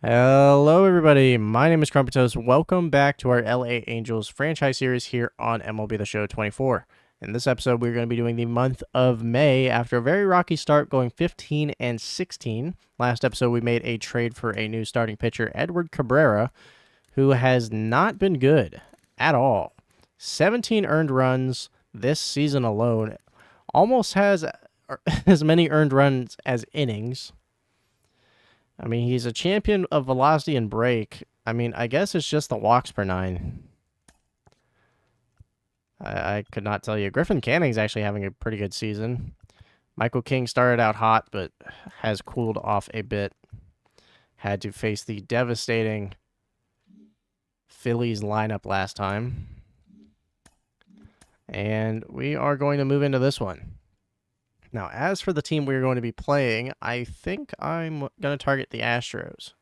Hello, everybody. My name is Crumpytoast. Welcome back to our LA Angels franchise series here on MLB The Show 24. In this episode, we're going to be doing the month of May after a very rocky start going 15 and 16. Last episode, we made a trade for a new starting pitcher, Edward Cabrera, who has not been good at all. 17 earned runs this season alone, almost has as many earned runs as innings. I mean, he's a champion of velocity and break. I mean, I guess it's just the walks per nine. I could not tell you. Griffin Canning's actually having a pretty good season. Michael King started out hot, but has cooled off a bit. Had to face the devastating Phillies lineup last time. And we are going to move into this one. Now, as for the team we're going to be playing, I think I'm going to target the Astros.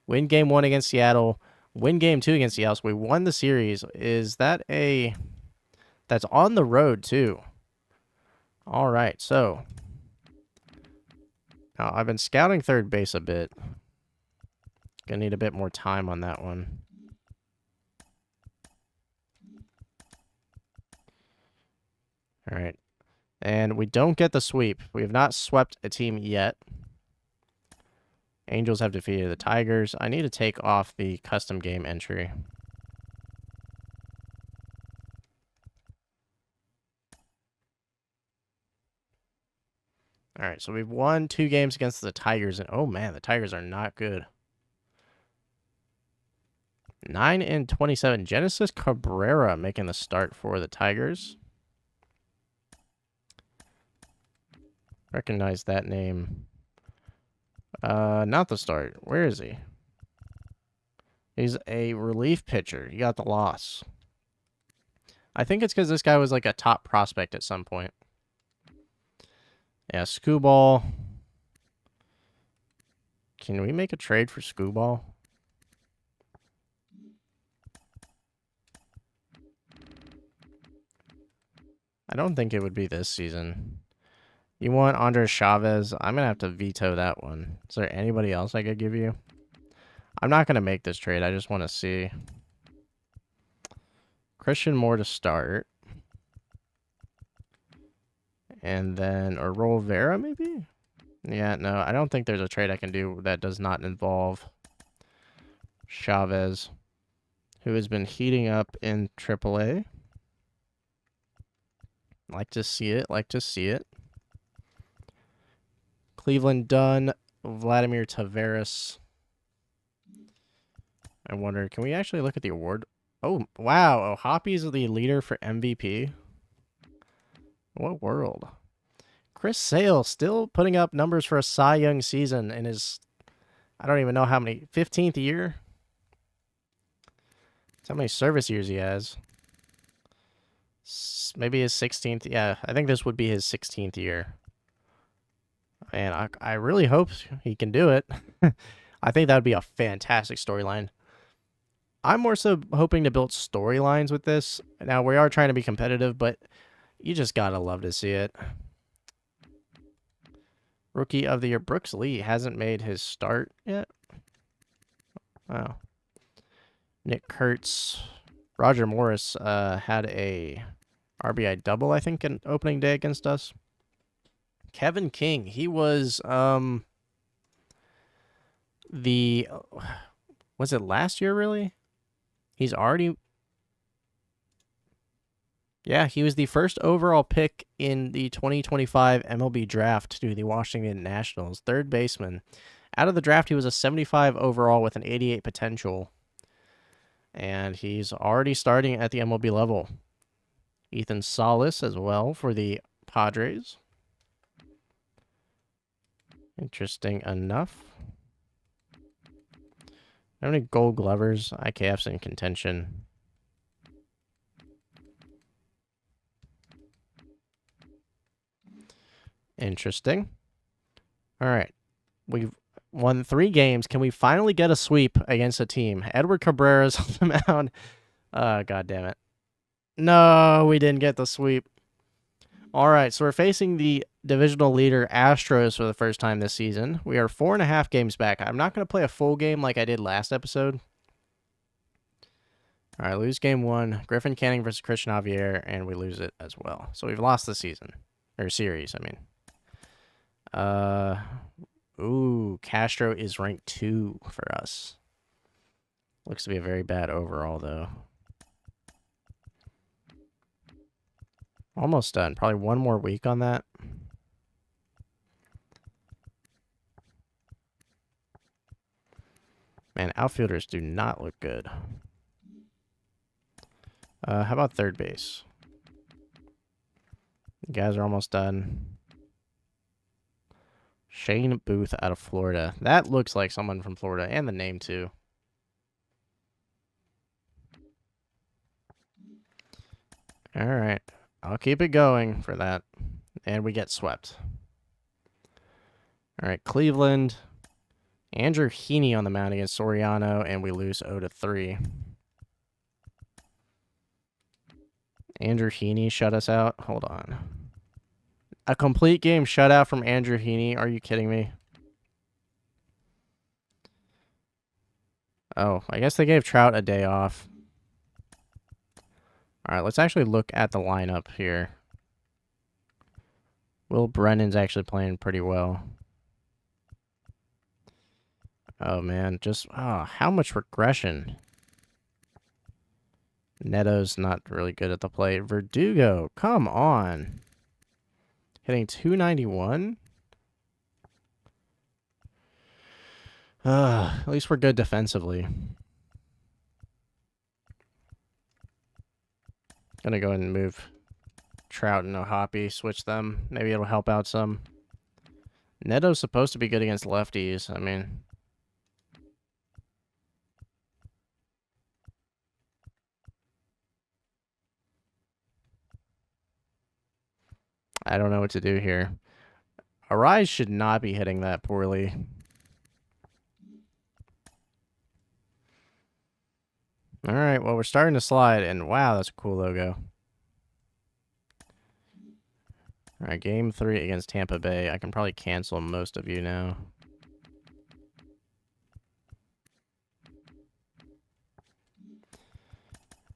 Win game 1 against Seattle, win game 2 against Seattle. So we won the series. Is that a... That's on the road, too. All right, so... Now, I've been scouting third base a bit. Gonna need a bit more time on that one. All right. And we don't get the sweep. We have not swept a team yet. Angels have defeated the Tigers. I need to take off the custom game entry. All right, so we've won 2 games against the Tigers. And oh, man, the Tigers are not good. 9 and 27. Genesis Cabrera making the start for the Tigers. Recognize that name. Not the start. Where is he? He's a relief pitcher. You got the loss. I think it's because this guy was like a top prospect at some point. Yeah, Scooball. Can we make a trade for Scooball? I don't think it would be this season. You want Andres Chavez? I'm going to have to veto that one. Is there anybody else I could give you? I'm not going to make this trade. I just want to see. Christian Moore to start. And then, or Rivera maybe? Yeah, no, I don't think there's a trade I can do that does not involve Chavez, who has been heating up in AAA. Like to see it, like to see it. Cleveland done. Vladimir Tavares. I wonder, can we actually look at the award? Oh, wow. Hoppy's the leader for MVP. What world? Chris Sale still putting up numbers for a Cy Young season in his, I don't even know how many, 15th year? That's how many service years he has. Maybe his 16th. Yeah, I think this would be his 16th year. And I really hope he can do it. I think that would be a fantastic storyline. I'm more so hoping to build storylines with this. Now, we are trying to be competitive, but you just gotta love to see it. Rookie of the Year, Brooks Lee hasn't made his start yet. Wow. Nick Kurtz. Roger Morris had a RBI double, I think, in opening day against us. Kevin King, he was was it last year, really? He's already... Yeah, he was the first overall pick in the 2025 MLB draft to the Washington Nationals. Third baseman. Out of the draft, he was a 75 overall with an 88 potential. And he's already starting at the MLB level. Ethan Salas as well for the Padres. Interesting enough. How many Gold Glovers? IKF's in contention. Interesting. All right. We've won 3 games. Can we finally get a sweep against a team? Edward Cabrera's on the mound. God damn it. No, we didn't get the sweep. All right, so we're facing the divisional leader Astros for the first time this season. We are 4.5 games back. I'm not going to play a full game like I did last episode. All right, lose game 1. Griffin Canning versus Christian Javier, and we lose it as well. So we've lost the season. Or series, I mean. Ooh, Castro is ranked 2 for us. Looks to be a very bad overall, though. Almost done. Probably one more week on that. Man, outfielders do not look good. How about third base? You guys are almost done. Shane Booth out of Florida. That looks like someone from Florida, and the name, too. All right. I'll keep it going for that. And we get swept. All right, Cleveland. Andrew Heaney on the mound against Soriano, and we lose 0-3. Andrew Heaney shut us out. Hold on. A complete game shutout from Andrew Heaney. Are you kidding me? Oh, I guess they gave Trout a day off. All right, let's actually look at the lineup here. Will Brennan's actually playing pretty well. Oh, man. Just, how much regression. Neto's not really good at the plate. Verdugo, come on. Hitting 291? At least we're good defensively. Gonna go ahead and move Trout and Ohapi, switch them. Maybe it'll help out some. Neto's supposed to be good against lefties. I mean... I don't know what to do here. Arise should not be hitting that poorly. All right, well, we're starting to slide, and wow, that's a cool logo. All right, game 3 against Tampa Bay. I can probably cancel most of you now.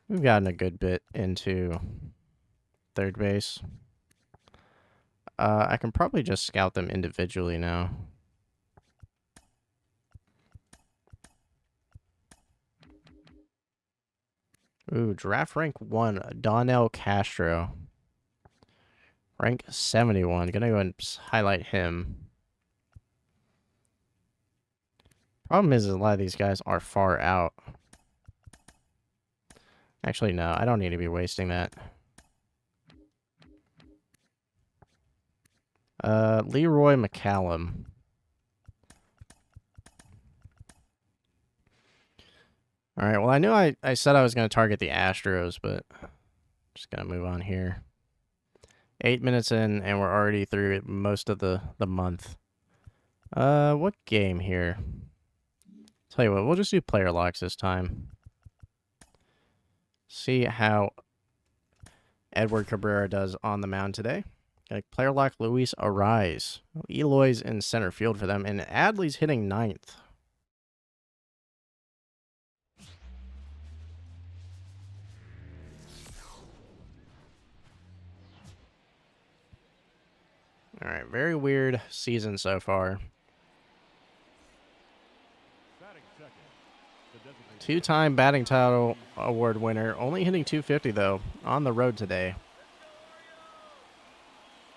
We've gotten a good bit into third base. I can probably just scout them individually now. Ooh, draft rank 1, Donnell Castro. Rank 71. Gonna go and highlight him. Problem is a lot of these guys are far out. Actually, no, I don't need to be wasting that. Leroy McCallum. All right, well, I knew I said I was going to target the Astros, but just going to move on here. 8 minutes in, and we're already through most of the month. What game here? Tell you what, we'll just do player locks this time. See how Edward Cabrera does on the mound today. Player lock Luis Arise. Eloy's in center field for them, and Adley's hitting 9th. All right, very weird season so far. 2-time batting title award winner, only hitting 250 though, on the road today.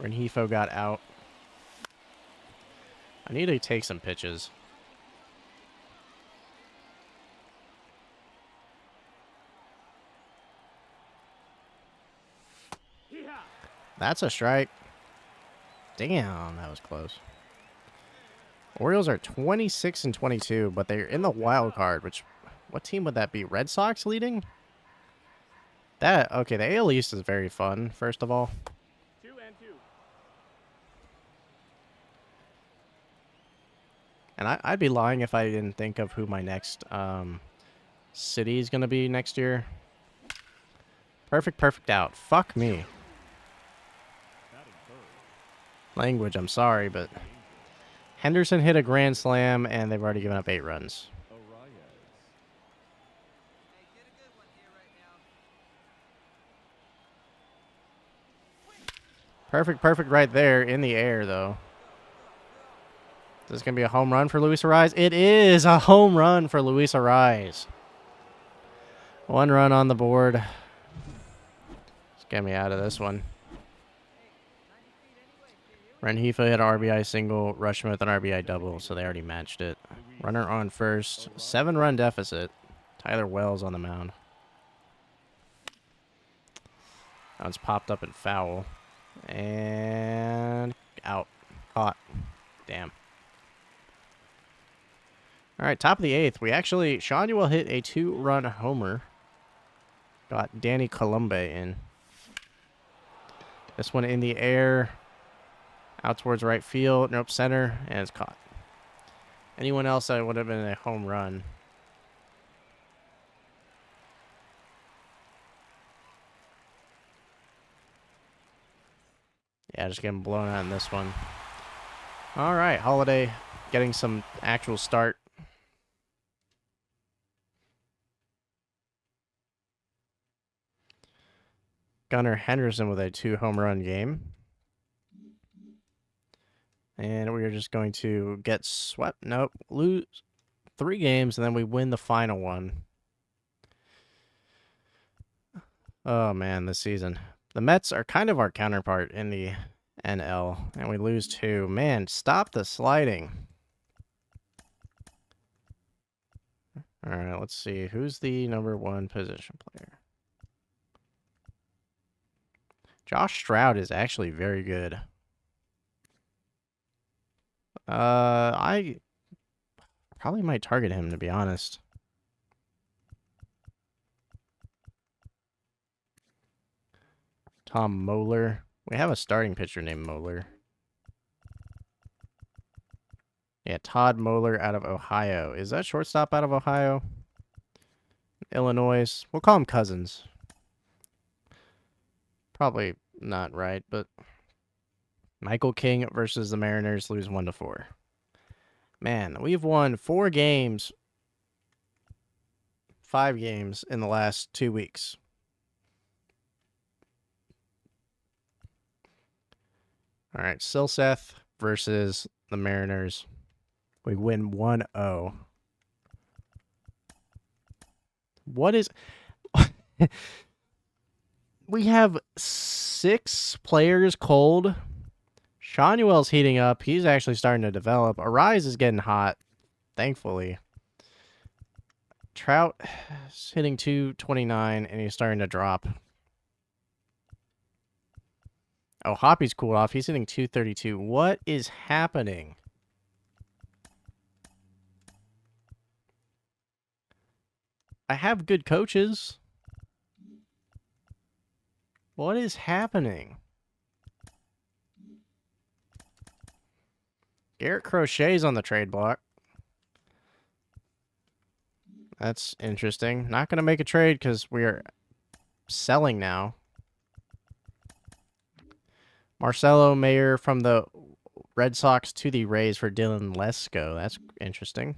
Rengifo got out. I need to take some pitches. That's a strike. Damn, that was close. Orioles are 26-22, but they're in the wild card, which, what team would that be? Red Sox leading? Okay, the AL East is very fun, first of all. 2-2. And I'd be lying if I didn't think of who my next city is going to be next year. Perfect out. Fuck me. language, I'm sorry, but Henderson hit a grand slam, and they've already given up 8 runs. Perfect right there in the air, though. Is this going to be a home run for Luis Arraez? It is a home run for Luis Arraez. 1 run on the board. Let's get me out of this one. Rengifo hit an RBI single, Rushmouth an RBI double, so they already matched it. Runner on first. 7-run deficit. Tyler Wells on the mound. That one's popped up and foul. And out. Caught. Damn. All right, top of the 8th. Sean will hit a 2-run homer. Got Danny Colombe in. This one in the air. Out towards right field. Nope, center. And it's caught. Anyone else that would have been a home run. Yeah, just getting blown out in this one. All right, Holiday getting some actual start. Gunnar Henderson with a 2-home run game. And we are just going to get swept. Nope, lose 3 games, and then we win the final one. Oh, man, this season. The Mets are kind of our counterpart in the NL, and we lose 2. Man, stop the sliding. All right, let's see. Who's the number 1 position player? Josh Stroud is actually very good. I probably might target him, to be honest. Tom Moeller. We have a starting pitcher named Moeller. Yeah, Todd Moeller out of Ohio. Is that shortstop out of Ohio? Illinois. We'll call him Cousins. Probably not right, but Michael King versus the Mariners, lose 1-4. Man, we've won 4 games, 5 games in the last 2 weeks. All right, Silseth versus the Mariners. We win 1-0. What is... We have 6 players cold. Shanuel's heating up. He's actually starting to develop. Arraez is getting hot, thankfully. Trout is hitting 229, and he's starting to drop. Oh, Hoppy's cooled off. He's hitting 232. What is happening? I have good coaches. What is happening? Garrett Crochet's on the trade block. That's interesting. Not going to make a trade because we are selling now. Marcelo Mayer from the Red Sox to the Rays for Dylan Lesko. That's interesting.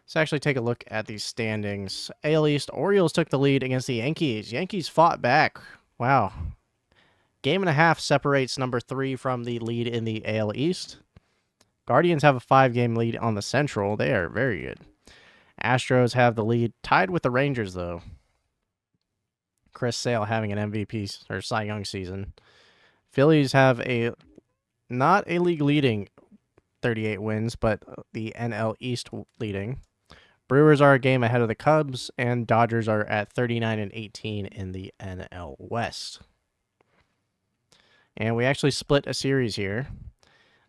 Let's actually take a look at these standings. AL East, Orioles took the lead against the Yankees. Yankees fought back. Wow. 1.5 separates number 3 from the lead in the AL East. Guardians have a 5-game lead on the Central. They are very good. Astros have the lead, tied with the Rangers, though. Chris Sale having an MVP or Cy Young season. Phillies have not a league leading 38 wins, but the NL East leading. Brewers are a game ahead of the Cubs, and Dodgers are at 39-18 in the NL West. And we actually split a series here.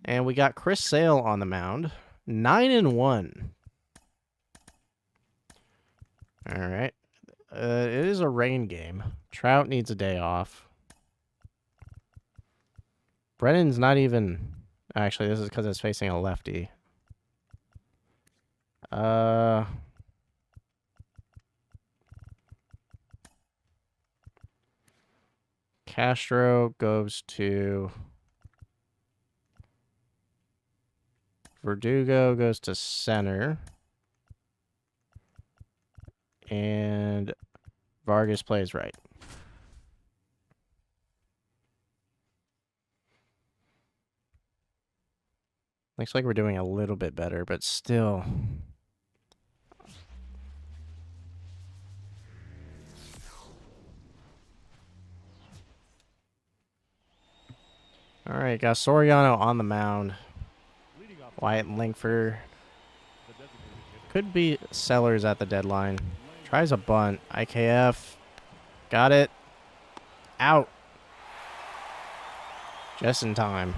And we got Chris Sale on the mound. 9-1. All right. It is a rain game. Trout needs a day off. Brennan's not even... Actually, this is because it's facing a lefty. Castro goes to Verdugo goes to center. And Vargas plays right. Looks like we're doing a little bit better, but still. All right, got Soriano on the mound. Wyatt Langford. Could be Sellers at the deadline. Tries a bunt. IKF. Got it. Out. Just in time.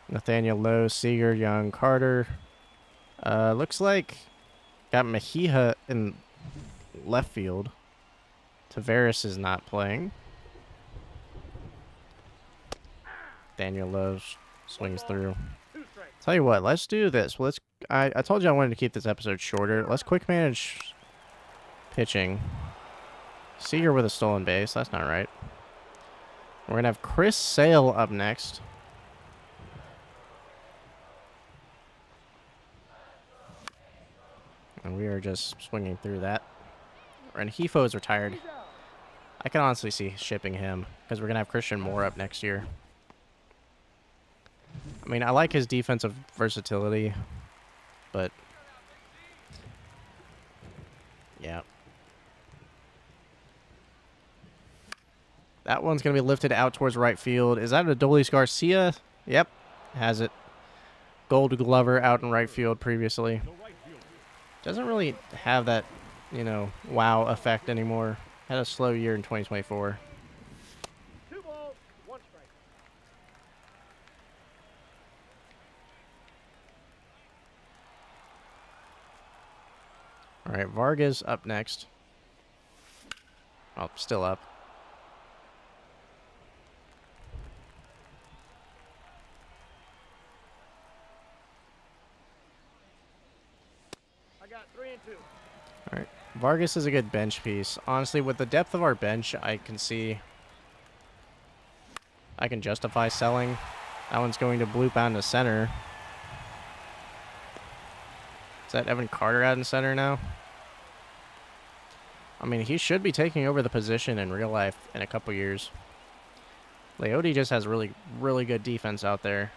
Nathaniel Lowe, Seager, Young, Carter. Looks like got Mejia in left field. Tavares is not playing. Daniel Lowe swings through. Tell you what, let's do this. I told you I wanted to keep this episode shorter. Let's quick manage pitching. Seager with a stolen base. That's not right. We're going to have Chris Sale up next. And we are just swinging through that. And Hefo is retired. I can honestly see shipping him because we're going to have Christian Moore up next year. I mean, I like his defensive versatility, but yeah. That one's going to be lifted out towards right field. Is that Adolis Garcia? Yep, has it. Gold Glover out in right field previously. Doesn't really have that, you know, wow effect anymore. Had a slow year in 2024. 2 balls, 1 strike. All right, Vargas up next. Oh, still up. I got 3 and 2. All right, Vargas is a good bench piece. Honestly, with the depth of our bench, I can justify selling. That one's going to bloop out into center. Is that Evan Carter out in center now? I mean, he should be taking over the position in real life in a couple years. Leote just has really, really good defense out there.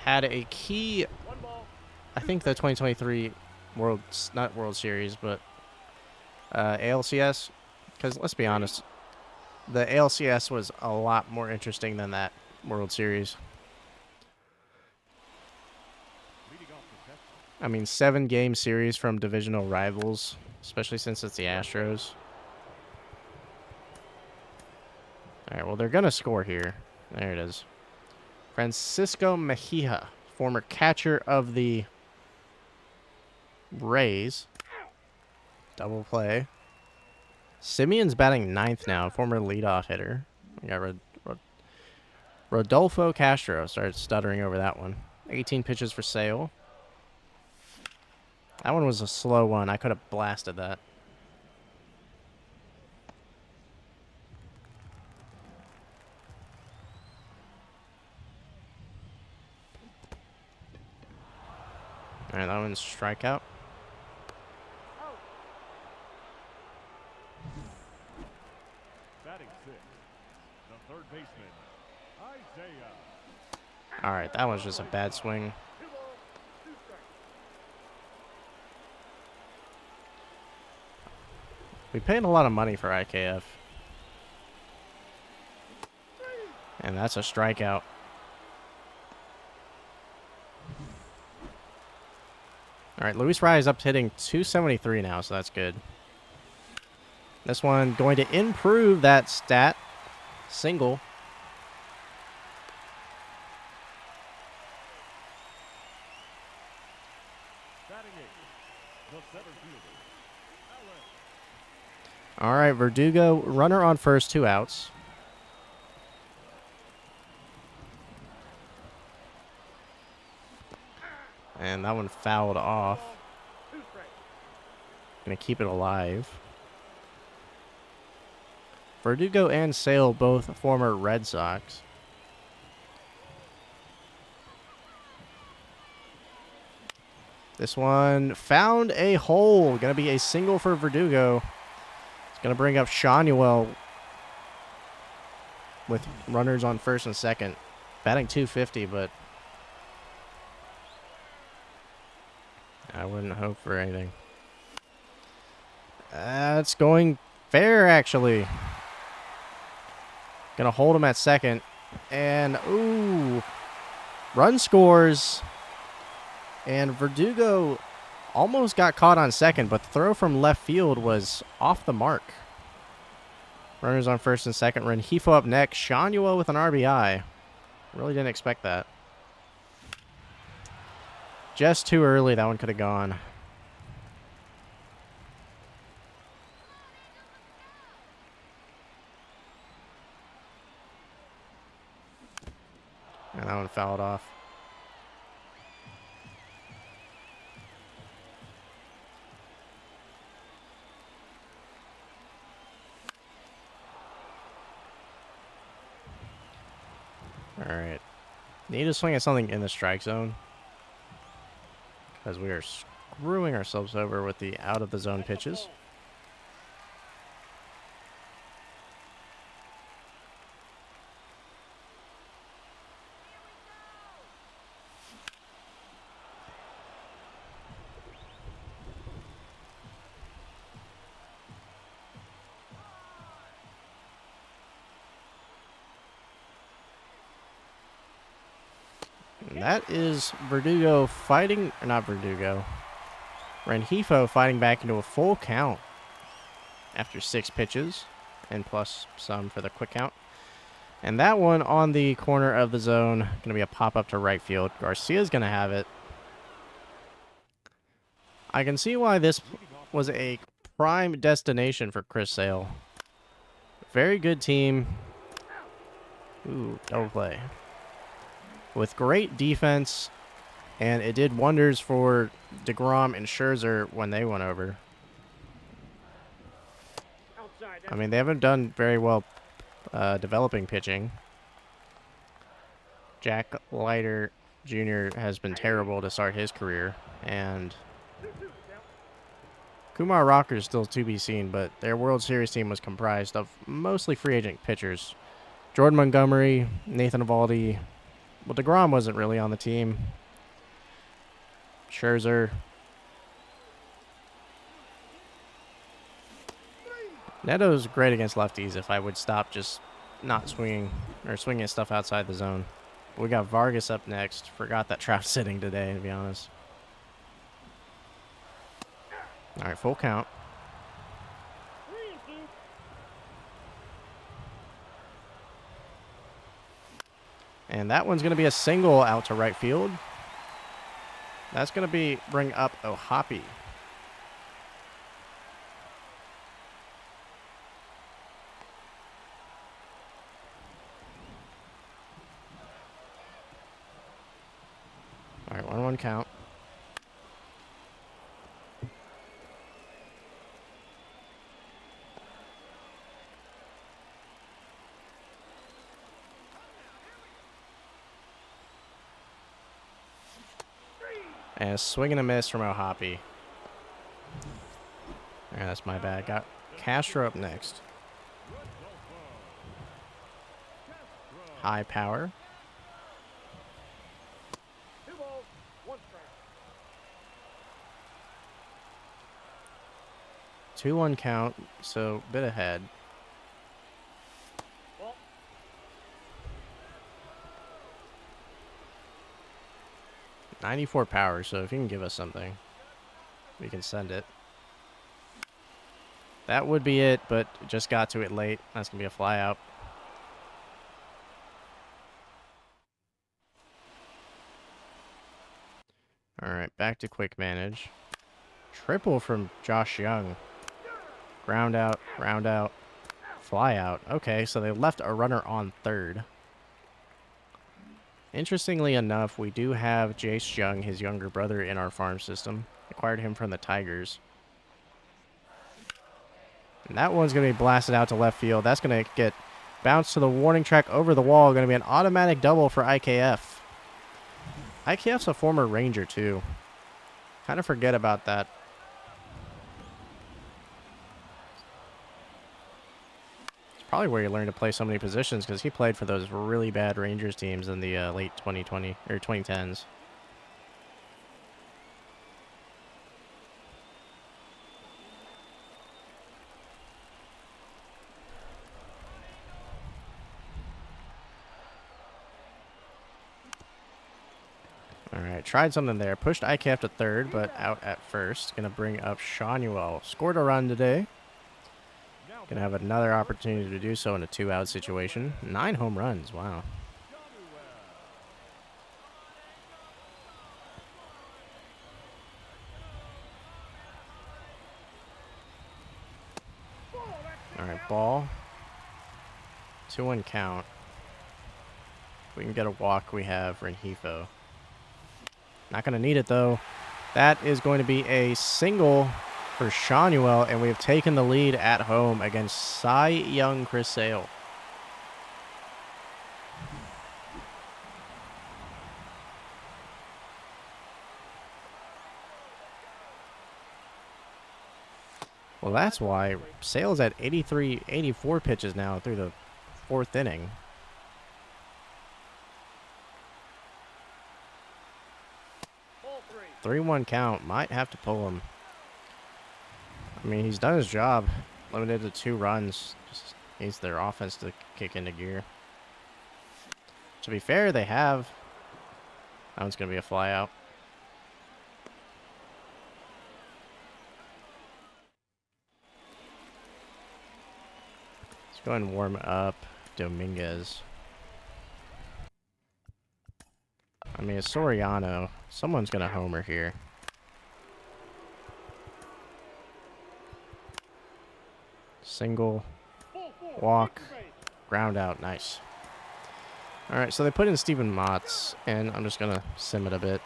Had a key, I think the 2023 not World Series, but ALCS. Because let's be honest, the ALCS was a lot more interesting than that World Series. I mean, 7-game series from divisional rivals, especially since it's the Astros. All right, well, they're going to score here. There it is. Francisco Mejia, former catcher of the Rays. Double play. Simeon's batting 9th now, former leadoff hitter. We got Rodolfo Castro started stuttering over that one. 18 pitches for Sale. That one was a slow one. I could have blasted that. All right, that one's strikeout. Batting 6, the 3rd baseman, Isaiah. All right, that was just a bad swing. 2 balls, 2 strikes. We paid a lot of money for IKF. And that's a strikeout. All right, Luis Rai is up hitting 273 now, so that's good. This one going to improve that stat. Single. Batting 8, the center fielder, Alex. All right, Verdugo, runner on first, 2 outs. And that one fouled off. 2 strikes. Gonna keep it alive. Verdugo and Sale, both former Red Sox. This one found a hole. Going to be a single for Verdugo. It's going to bring up Shanuel with runners on first and second. Batting .250, but I wouldn't hope for anything. It's going fair, actually. Going to hold him at second. And, ooh, run scores. And Verdugo almost got caught on second, but the throw from left field was off the mark. Runners on first and second. Rengifo up next. Shanuel with an RBI. Really didn't expect that. Just too early. That one could have gone. And that one fouled off. All right. Need to swing at something in the strike zone, because we are screwing ourselves over with the out of the zone pitches. And that is Verdugo fighting, or not Verdugo, Rengifo fighting back into a full count after 6 pitches, and plus some for the quick count. And that one on the corner of the zone, going to be a pop-up to right field. Garcia's going to have it. I can see why this was a prime destination for Chris Sale. Very good team. Ooh, double play. With great defense, and it did wonders for DeGrom and Scherzer when they went over. I mean, they haven't done very well developing pitching. Jack Leiter Jr. has been terrible to start his career, and Kumar Rocker is still to be seen, but their World Series team was comprised of mostly free agent pitchers. Jordan Montgomery, Nathan Eovaldi. Well, DeGrom wasn't really on the team. Scherzer. Neto's great against lefties if I would stop just not swinging or swinging stuff outside the zone. We got Vargas up next. Forgot that Trout's sitting today, to be honest. All right, full count. And that one's going to be a single out to right field. That's going to bring up O'Hoppe. All right, 1-1 count. And a swing and a miss from O'Hoppe. Yeah, that's my bad. Got Castro up next. High power. 2 balls, 1 strike. 2-1 count, so a bit ahead. Ball. 94 power, so if you can give us something, we can send it. That would be it, but just got to it late. That's going to be a fly out. All right, back to quick manage. Triple from Josh Young. Ground out, fly out. Okay, so they left a runner on third. Interestingly enough, we do have Jace Young, his younger brother, in our farm system. Acquired him from the Tigers. And that one's going to be blasted out to left field. That's going to get bounced to the warning track over the wall. Going to be an automatic double for IKF. IKF's a former Ranger, too. Kind of forget about that. It's probably where you learn to play so many positions, because he played for those really bad Rangers teams in the late 2020 or 2010s. All right, tried something there. Pushed IKF to third, but out at first. Going to bring up Shanuel. Scored a run today. Going to have another opportunity to do so in a 2-out situation. 9 home runs. Wow. All right, ball. 2-1 count. If we can get a walk, we have Rengifo. Not going to need it, though. That is going to be a single for Shanuel, and we've taken the lead at home against Cy Young Chris Sale. Well, that's why Sale's at 84 pitches now through the 4th inning. 3-1 count. Might have to pull him. I mean, he's done his job. Limited to 2 runs. Just needs their offense to kick into gear. To be fair, they have. That one's going to be a fly out. Let's go ahead and warm up Dominguez. I mean, it's Soriano. Someone's going to homer here. Single, walk, ground out. Nice. All right, so they put in Steven Motts, and I'm just going to sim it a bit.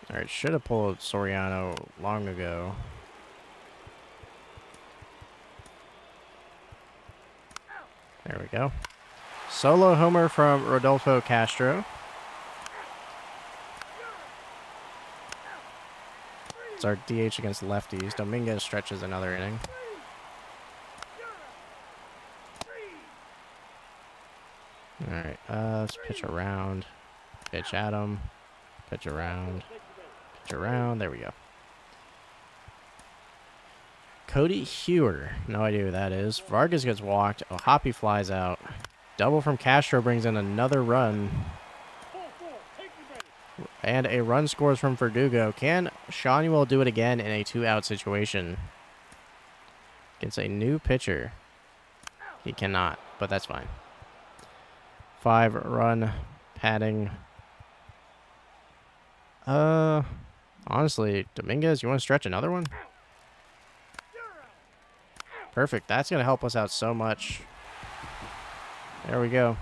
All right, should have pulled Soriano long ago. There we go. Solo homer from Rodolfo Castro. It's our DH against lefties. Dominguez stretches another inning. All right, let's pitch around. Pitch at him. Pitch around. Pitch around. There we go. Cody Hewer. No idea who that is. Vargas gets walked. Hoppy flies out. Double from Castro brings in another run. And a run scores from Verdugo. Can Shanuel do it again in a 2-out situation? Gets a new pitcher. He cannot, but that's fine. 5-run padding. Honestly, Dominguez, you want to stretch another one? Perfect. That's going to help us out so much. There we go.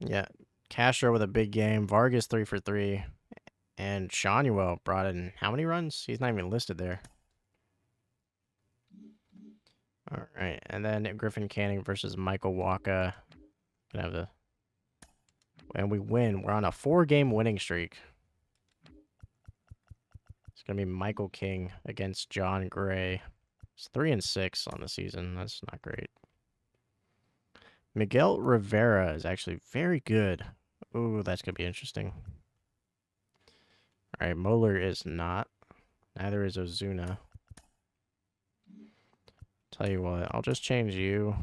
Yeah. Castro with a big game. Vargas 3 for 3. And Shanuel brought in how many runs? He's not even listed there. All right. And then Griffin Canning versus Michael Walker. Gonna have the... And we win. We're on a 4-game winning streak. It's going to be Michael King against John Gray. It's 3-6 on the season. That's not great. Miguel Rivera is actually very good. Ooh, that's going to be interesting. All right, Moeller is not. Neither is Ozuna. Tell you what, I'll just change you.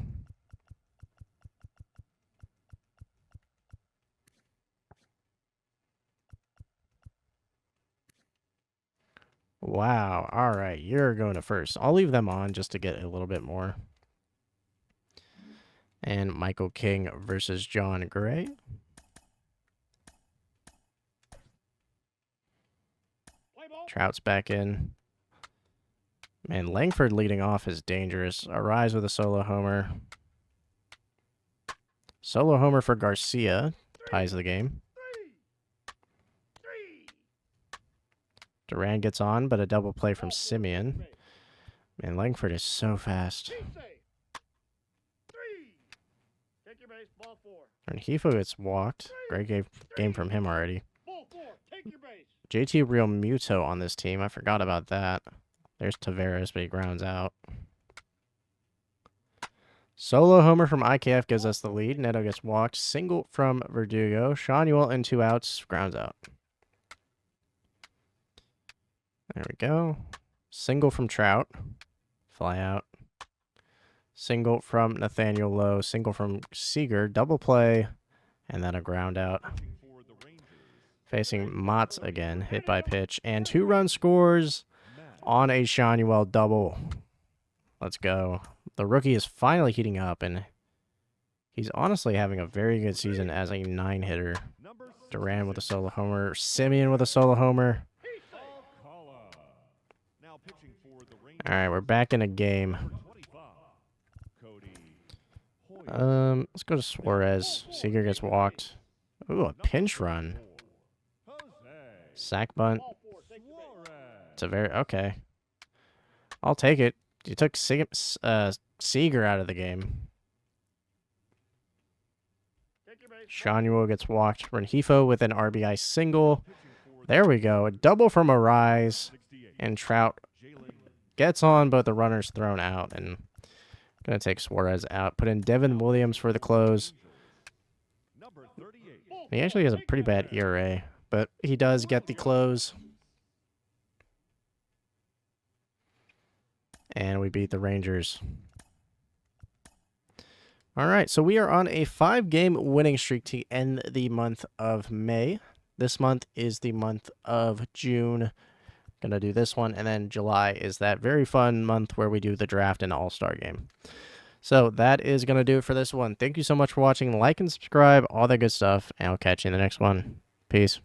Wow. All right. You're going to first. I'll leave them on just to get a little bit more. And Michael King versus John Gray. Trout's back in. Man, Langford leading off is dangerous. Arise with a solo homer. Solo homer for Garcia. ties the game. 3. Duran gets on, but a double play from Simeon. Man, Langford is so fast. Be safe. 3. Take your base. Ball 4. And Hefo gets walked. Great game from him already. Ball 4. Take your base. JT Real Muto on this team. I forgot about that. There's Tavares, but he grounds out. Solo homer from IKF gives us the lead. Neto gets walked. Single from Verdugo. Shanuel in 2 outs. Grounds out. There we go. Single from Trout. Fly out. Single from Nathaniel Lowe. Single from Seager. Double play. And then a ground out. Facing Motts again. Hit by pitch. And 2-run scores on a Shanuel double. Let's go. The rookie is finally heating up, and he's honestly having a very good season as a 9-hitter. Duran with a solo homer. Simeon with a solo homer. All right, we're back in a game. Let's go to Suarez. Seager gets walked. Ooh, a pinch run. Sack bunt. It's a very... Okay. I'll take it. You took Seager out of the game. Shanuel gets walked. Rengifo with an RBI single. There we go. A double from Arise. And Trout gets on, but the runner's thrown out. And going to take Suarez out. Put in Devin Williams for the close. He actually has a pretty bad ERA, but he does get the close. And we beat the Rangers. All right, so we are on a 5-game winning streak to end the month of May. This month is the month of June. Gonna do this one, and then July is that very fun month where we do the draft and all-star game. So that is gonna do it for this one. Thank you so much for watching. Like and subscribe, all that good stuff, and I'll catch you in the next one. Peace.